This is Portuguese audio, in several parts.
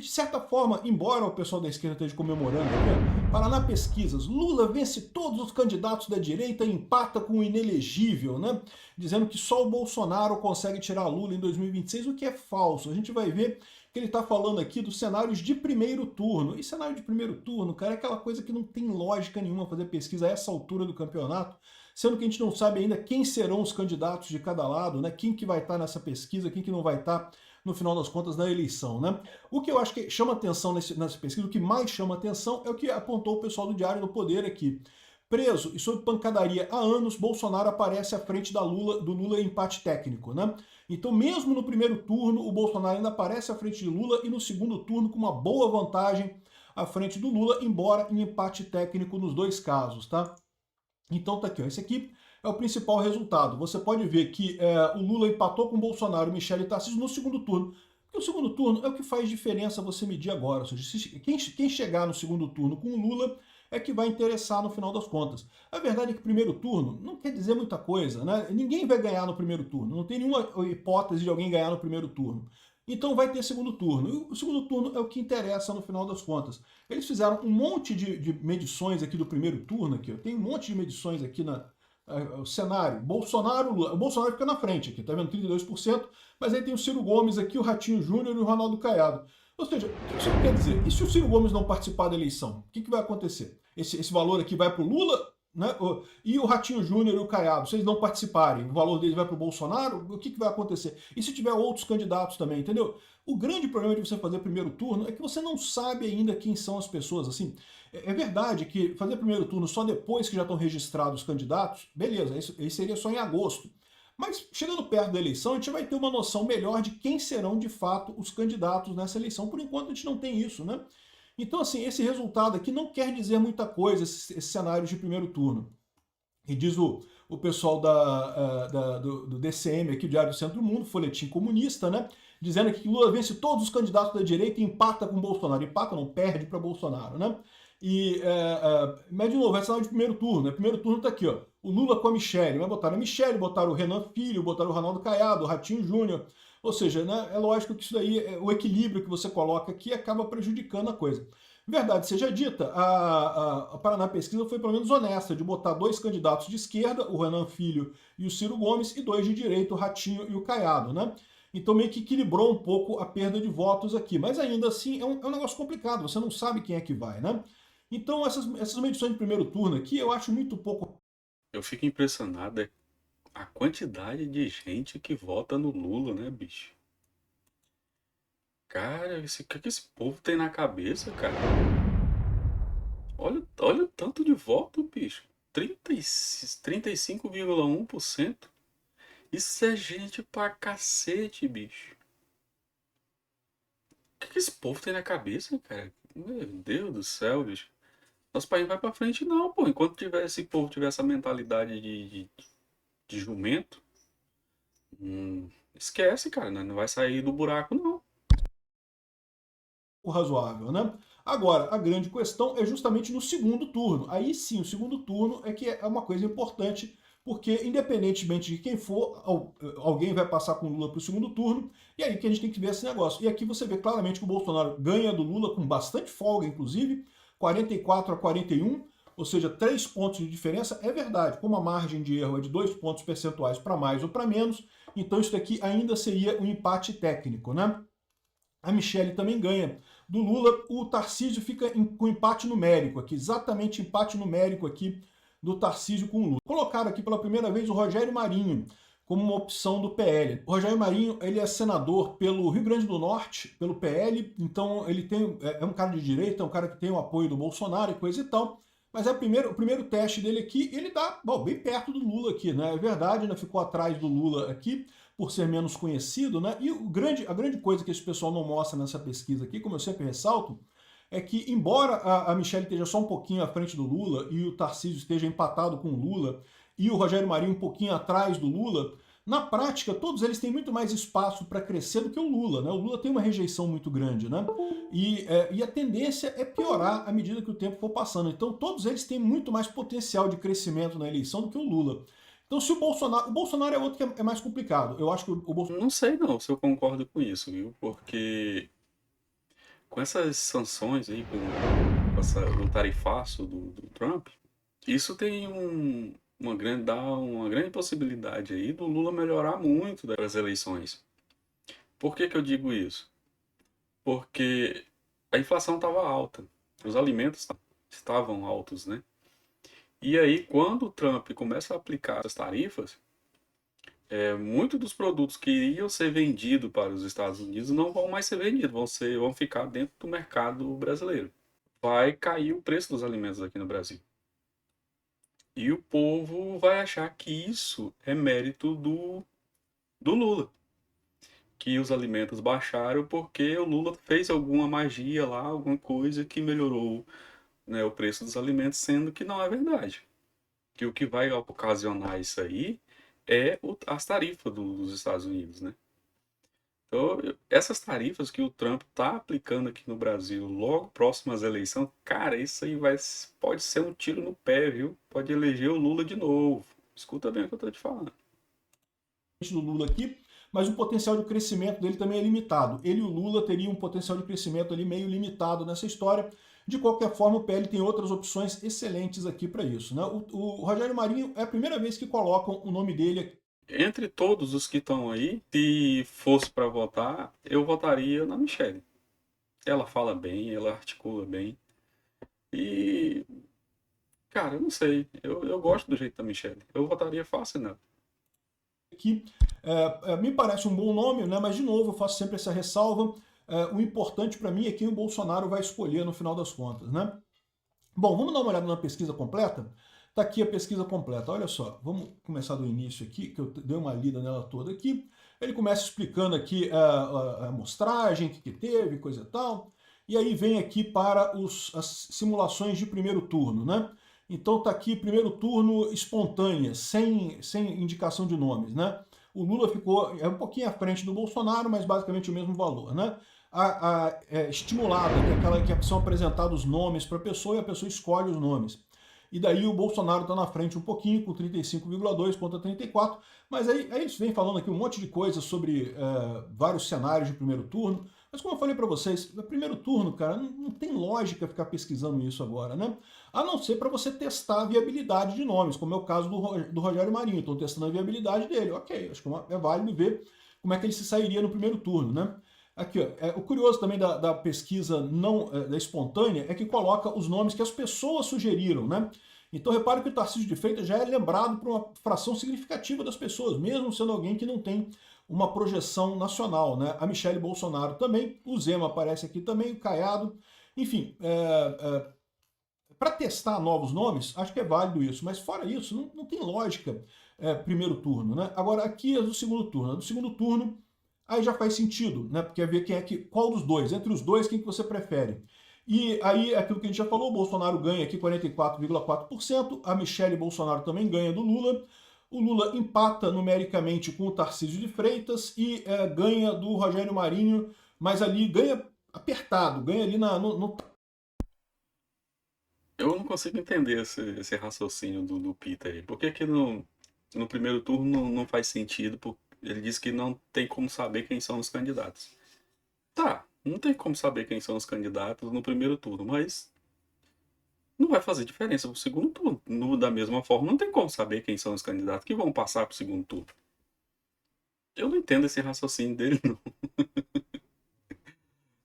De certa forma, embora o pessoal da esquerda esteja comemorando aqui, Paraná Pesquisas, Lula vence todos os candidatos da direita e empata com o inelegível, né? Dizendo que só o Bolsonaro consegue tirar Lula em 2026, o que é falso. A gente vai ver que ele está falando aqui dos cenários de primeiro turno. E cenário de primeiro turno, cara, é aquela coisa que não tem lógica nenhuma fazer pesquisa a essa altura do campeonato, sendo que a gente não sabe ainda quem serão os candidatos de cada lado, né? Quem que vai estar nessa pesquisa, quem que não vai estar no final das contas na eleição, né? O que eu acho que chama atenção nessa pesquisa, o que mais chama atenção é o que apontou o pessoal do Diário do Poder aqui. Preso e sob pancadaria há anos, Bolsonaro aparece à frente do Lula em empate técnico, né? Então, mesmo no primeiro turno, o Bolsonaro ainda aparece à frente de Lula e no segundo turno com uma boa vantagem à frente do Lula, embora em empate técnico nos dois casos, tá? Então tá aqui, ó, esse aqui é o principal resultado. Você pode ver que o Lula empatou com o Bolsonaro, Michele Tarcísio no segundo turno. Porque o segundo turno é o que faz diferença você medir agora. Ou seja, quem chegar no segundo turno com o Lula é que vai interessar no final das contas. A verdade é que o primeiro turno não quer dizer muita coisa, né? Ninguém vai ganhar no primeiro turno. Não tem nenhuma hipótese de alguém ganhar no primeiro turno. Então vai ter segundo turno. E o segundo turno é o que interessa no final das contas. Eles fizeram um monte de medições aqui do primeiro turno, aqui, ó. Tem um monte de medições aqui o cenário. Bolsonaro, Lula. O Bolsonaro fica na frente aqui, tá vendo? 32%, mas aí tem o Ciro Gomes aqui, o Ratinho Júnior e o Ronaldo Caiado. Ou seja, o que isso quer dizer? E se o Ciro Gomes não participar da eleição, o que vai acontecer? Esse valor aqui vai para o Lula, né? E o Ratinho Júnior e o Caiado, se eles não participarem, o valor deles vai para o Bolsonaro, o que vai acontecer? E se tiver outros candidatos também, entendeu? O grande problema de você fazer primeiro turno é que você não sabe ainda quem são as pessoas. Assim, é verdade que fazer primeiro turno só depois que já estão registrados os candidatos, beleza, isso seria só em agosto. Mas chegando perto da eleição, a gente vai ter uma noção melhor de quem serão de fato os candidatos nessa eleição. Por enquanto a gente não tem isso, né? Então, assim, esse resultado aqui não quer dizer muita coisa, esses cenários de primeiro turno. E diz o pessoal do DCM aqui, Diário do Centro do Mundo, Folhetim Comunista, né? Dizendo que Lula vence todos os candidatos da direita e empata com Bolsonaro. Empata não, perde para Bolsonaro, né? Mas de novo, é cenário de primeiro turno, né? Primeiro turno tá aqui, ó. O Lula com a Michelle, mas botaram a Michelle, botaram o Renan Filho, botaram o Ronaldo Caiado, o Ratinho Júnior. Ou seja, né, é lógico que isso daí, o equilíbrio que você coloca aqui acaba prejudicando a coisa. Verdade seja dita, a Paraná Pesquisa foi pelo menos honesta de botar dois candidatos de esquerda, o Renan Filho e o Ciro Gomes, e dois de direita, o Ratinho e o Caiado, né? Então meio que equilibrou um pouco a perda de votos aqui. Mas ainda assim é um negócio complicado, você não sabe quem é que vai, né? Então essas medições de primeiro turno aqui eu acho muito pouco. Eu fico impressionado a quantidade de gente que vota no Lula, né, bicho? Cara, o que esse povo tem na cabeça, cara? Olha o tanto de voto, bicho. 35,1%. Isso é gente pra cacete, bicho. O que esse povo tem na cabeça, cara? Meu Deus do céu, bicho. Nosso país não vai pra frente, não, pô. Enquanto esse povo tiver essa mentalidade de jumento, esquece, cara. Não vai sair do buraco, não. Razoável, né? Agora, a grande questão é justamente no segundo turno. Aí sim, o segundo turno é que é uma coisa importante, porque independentemente de quem for, alguém vai passar com o Lula para o segundo turno, e aí que a gente tem que ver esse negócio. E aqui você vê claramente que o Bolsonaro ganha do Lula com bastante folga, inclusive, 44-41, ou seja, 3 pontos de diferença. É verdade, como a margem de erro é de 2 pontos percentuais para mais ou para menos, então isso daqui ainda seria um empate técnico, né? A Michelle também ganha do Lula. O Tarcísio fica com empate numérico aqui, exatamente empate numérico aqui do Tarcísio com o Lula. Colocaram aqui pela primeira vez o Rogério Marinho como uma opção do PL. O Rogério Marinho, ele é senador pelo Rio Grande do Norte, pelo PL, então ele é um cara de direita, é um cara que tem o apoio do Bolsonaro e coisa e tal. Mas é o primeiro teste dele aqui, ele tá bem perto do Lula aqui, né? É verdade, né? Ficou atrás do Lula aqui, por ser menos conhecido, né? E a grande coisa que esse pessoal não mostra nessa pesquisa aqui, como eu sempre ressalto, é que, embora a Michelle esteja só um pouquinho à frente do Lula e o Tarcísio esteja empatado com o Lula e o Rogério Marinho um pouquinho atrás do Lula, na prática, todos eles têm muito mais espaço para crescer do que o Lula, né? O Lula tem uma rejeição muito grande, né? E a tendência é piorar à medida que o tempo for passando. Então, todos eles têm muito mais potencial de crescimento na eleição do que o Lula. Então, se o Bolsonaro é outro que é mais complicado. Eu acho que o Bolsonaro. Não sei não se eu concordo com isso, viu? Porque com essas sanções aí, o tarifaço do Trump, isso tem dá uma grande possibilidade aí do Lula melhorar muito das eleições. Por que que eu digo isso? Porque a inflação estava alta, os alimentos estavam altos, né? E aí, quando o Trump começa a aplicar as tarifas, muitos dos produtos que iriam ser vendidos para os Estados Unidos não vão mais ser vendidos, vão ficar dentro do mercado brasileiro. Vai cair o preço dos alimentos aqui no Brasil. E o povo vai achar que isso é mérito do Lula. Que os alimentos baixaram porque o Lula fez alguma magia lá, alguma coisa que melhorou, né, o preço dos alimentos, sendo que não é verdade. Que o que vai ocasionar isso aí é as tarifas dos Estados Unidos, né? Então, essas tarifas que o Trump está aplicando aqui no Brasil, logo próximo às eleições, cara, isso aí pode ser um tiro no pé, viu? Pode eleger o Lula de novo. Escuta bem o que eu tô te falando. Do Lula aqui, mas o potencial de crescimento dele também é limitado. Ele e o Lula teriam um potencial de crescimento ali meio limitado nessa história. De qualquer forma, o PL tem outras opções excelentes aqui para isso. Né? O Rogério Marinho é a primeira vez que colocam o nome dele aqui. Entre todos os que estão aí, se fosse para votar, eu votaria na Michelle. Ela fala bem, ela articula bem. E, cara, eu não sei. Eu gosto do jeito da Michelle. Eu votaria fácil nela. Que me parece um bom nome, né? Mas de novo eu faço sempre essa ressalva. O importante para mim é quem o Bolsonaro vai escolher no final das contas, né? Bom, vamos dar uma olhada na pesquisa completa? Está aqui a pesquisa completa. Olha só, vamos começar do início aqui, que eu dei uma lida nela toda aqui. Ele começa explicando aqui a amostragem, o que teve, coisa e tal. E aí vem aqui para as simulações de primeiro turno, né? Então está aqui primeiro turno espontânea, sem indicação de nomes, né? O Lula ficou um pouquinho à frente do Bolsonaro, mas basicamente o mesmo valor, né? Estimulada, que é aquela que são apresentados nomes para a pessoa e a pessoa escolhe os nomes. E daí o Bolsonaro está na frente um pouquinho, com 35,2 contra 34, mas aí eles vêm falando aqui um monte de coisa sobre vários cenários de primeiro turno, mas como eu falei para vocês, no primeiro turno, cara, não tem lógica ficar pesquisando isso agora, né? A não ser para você testar a viabilidade de nomes, como é o caso do Rogério Marinho, estão testando a viabilidade dele, ok, acho que é válido ver como é que ele se sairia no primeiro turno, né? Aqui, ó, o curioso também da pesquisa da espontânea é que coloca os nomes que as pessoas sugeriram, né? Então repare que o Tarcísio de Freitas já é lembrado por uma fração significativa das pessoas, mesmo sendo alguém que não tem uma projeção nacional, né? A Michelle Bolsonaro também, o Zema aparece aqui também, o Caiado, enfim, para testar novos nomes, acho que é válido isso, mas fora isso, não tem lógica primeiro turno, né? Agora aqui é do segundo turno. Do segundo turno, aí já faz sentido, né? Porque é ver qual dos dois, entre os dois, quem que você prefere. E aí, aquilo que a gente já falou, o Bolsonaro ganha aqui 44,4%, a Michelle Bolsonaro também ganha do Lula, o Lula empata numericamente com o Tarcísio de Freitas e ganha do Rogério Marinho, mas ali ganha apertado, ganha ali no. Eu não consigo entender esse raciocínio do Peter aí. Por que que no primeiro turno não faz sentido? Ele diz que não tem como saber quem são os candidatos. Tá, não tem como saber quem são os candidatos no primeiro turno, mas não vai fazer diferença pro segundo turno. Da mesma forma, não tem como saber quem são os candidatos que vão passar pro segundo turno. Eu não entendo esse raciocínio dele, não.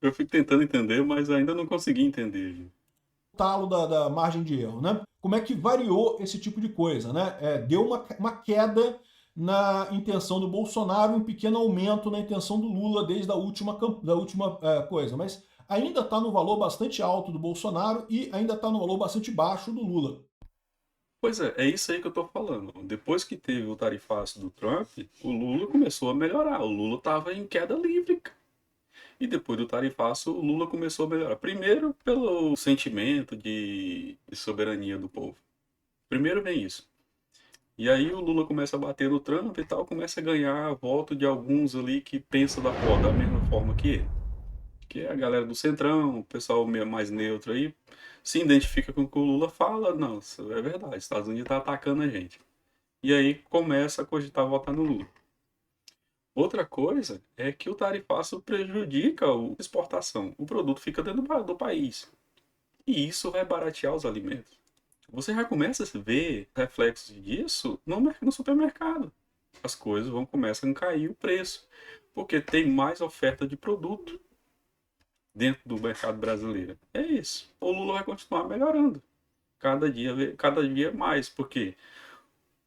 Eu fico tentando entender, mas ainda não consegui entender. Talo da margem de erro, né? Como é que variou esse tipo de coisa, né? Deu uma queda na intenção do Bolsonaro, um pequeno aumento na intenção do Lula desde a última coisa, mas ainda está no valor bastante alto do Bolsonaro e ainda está no valor bastante baixo do Lula. Pois é isso aí que eu tô falando. Depois que teve o tarifaço do Trump, o Lula começou a melhorar. O Lula tava em queda livre, cara. E depois do tarifaço, o Lula começou a melhorar. Primeiro, pelo sentimento de soberania do povo. Primeiro vem isso. E aí o Lula começa a bater no Trump e tal, começa a ganhar voto de alguns ali que pensam da mesma forma que ele. Que é a galera do Centrão, o pessoal mais neutro aí, se identifica com o que o Lula fala. Não, isso é verdade, Estados Unidos tá atacando a gente. E aí começa a cogitar votar no Lula. Outra coisa é que o tarifaço prejudica a exportação. O produto fica dentro do país. E isso vai baratear os alimentos. Você já começa a ver reflexos disso no supermercado. As coisas vão começar a cair o preço, porque tem mais oferta de produto dentro do mercado brasileiro. É isso. O Lula vai continuar melhorando. Cada dia mais, porque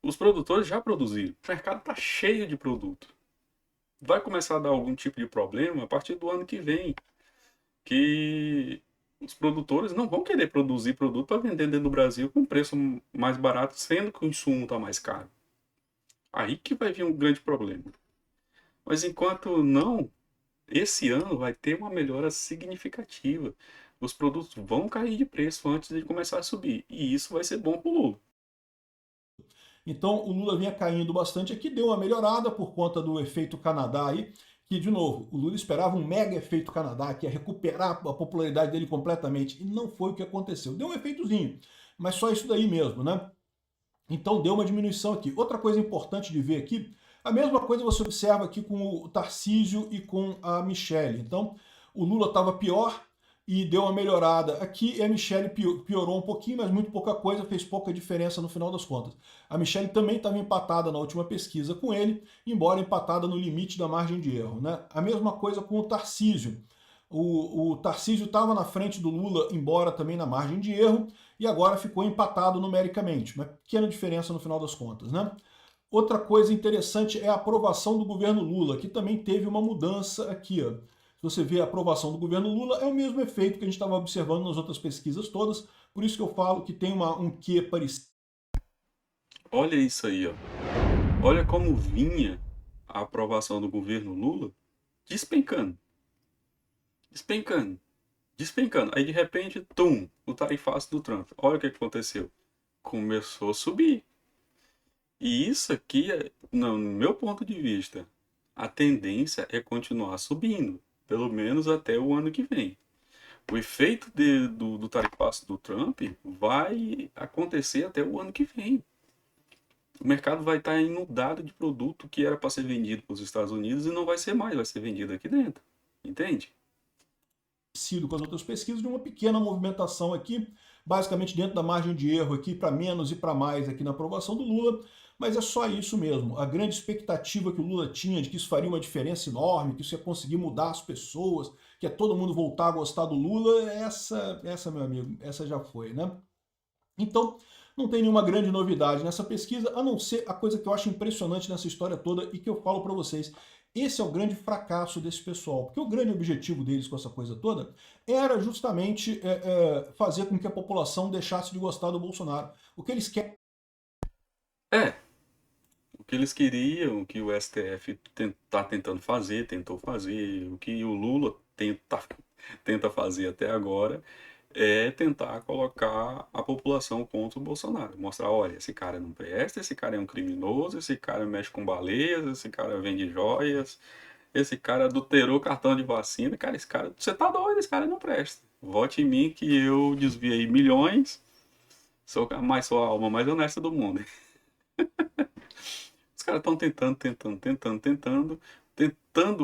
os produtores já produziram. O mercado está cheio de produto. Vai começar a dar algum tipo de problema a partir do ano que vem, que os produtores não vão querer produzir produto para vender dentro do Brasil com preço mais barato, sendo que o insumo está mais caro. Aí que vai vir um grande problema. Mas enquanto não, esse ano vai ter uma melhora significativa. Os produtos vão cair de preço antes de começar a subir. E isso vai ser bom para o Lula. Então o Lula vinha caindo bastante aqui, deu uma melhorada por conta do efeito Canadá aí, que, de novo, o Lula esperava um mega efeito Canadá, que ia recuperar a popularidade dele completamente, e não foi o que aconteceu. Deu um efeitozinho, mas só isso daí mesmo, né? Então deu uma diminuição aqui. Outra coisa importante de ver aqui, a mesma coisa você observa aqui com o Tarcísio e com a Michelle. Então o Lula estava pior e deu uma melhorada aqui, e a Michelle piorou um pouquinho, mas muito pouca coisa, fez pouca diferença no final das contas. A Michelle também estava empatada na última pesquisa com ele, embora empatada no limite da margem de erro, né? A mesma coisa com o Tarcísio. O Tarcísio estava na frente do Lula, embora também na margem de erro, e agora ficou empatado numericamente. Uma pequena diferença no final das contas, né? Outra coisa interessante é a aprovação do governo Lula, que também teve uma mudança aqui. Ó. Se você vê a aprovação do governo Lula, é o mesmo efeito que a gente estava observando nas outras pesquisas todas, por isso que eu falo que tem um quê parecido. Olha isso aí, ó. Olha como vinha a aprovação do governo Lula despencando, despencando, despencando. Aí de repente, tum, o tarifaço do Trump. Olha o que aconteceu. Começou a subir. E isso aqui, no meu ponto de vista, a tendência é continuar subindo, pelo menos até o ano que vem. O efeito do tarifaço do Trump vai acontecer até o ano que vem. O mercado vai estar inundado de produto que era para ser vendido para os Estados Unidos e não vai ser mais, vai ser vendido aqui dentro. Entende? Com as outras pesquisas, de uma pequena movimentação aqui, basicamente dentro da margem de erro aqui, para menos e para mais aqui na aprovação do Lula, mas é só isso mesmo. A grande expectativa que o Lula tinha de que isso faria uma diferença enorme, que isso ia conseguir mudar as pessoas, que ia todo mundo voltar a gostar do Lula, essa meu amigo, essa já foi, né? Então, não tem nenhuma grande novidade nessa pesquisa, a não ser a coisa que eu acho impressionante nessa história toda e que eu falo para vocês. Esse é o grande fracasso desse pessoal, porque o grande objetivo deles com essa coisa toda era justamente fazer com que a população deixasse de gostar do Bolsonaro. O que eles querem É, o que eles queriam, o que o STF está tentando fazer, tentou fazer, o que o Lula tenta fazer até agora, é tentar colocar a população contra o Bolsonaro. Mostrar, olha, esse cara não presta, esse cara é um criminoso, esse cara mexe com baleias, esse cara vende joias, esse cara adulterou cartão de vacina. Cara, esse cara, você tá doido, esse cara não presta. Vote em mim que eu desviei milhões, sou a alma mais honesta do mundo. Os caras estão tentando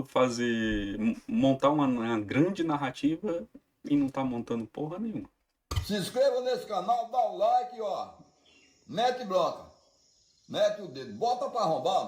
fazer, montar uma grande narrativa e não tá montando porra nenhuma. Se inscreva nesse canal, dá o like, ó. Mete bronca. Mete o dedo. Bota pra arrombar.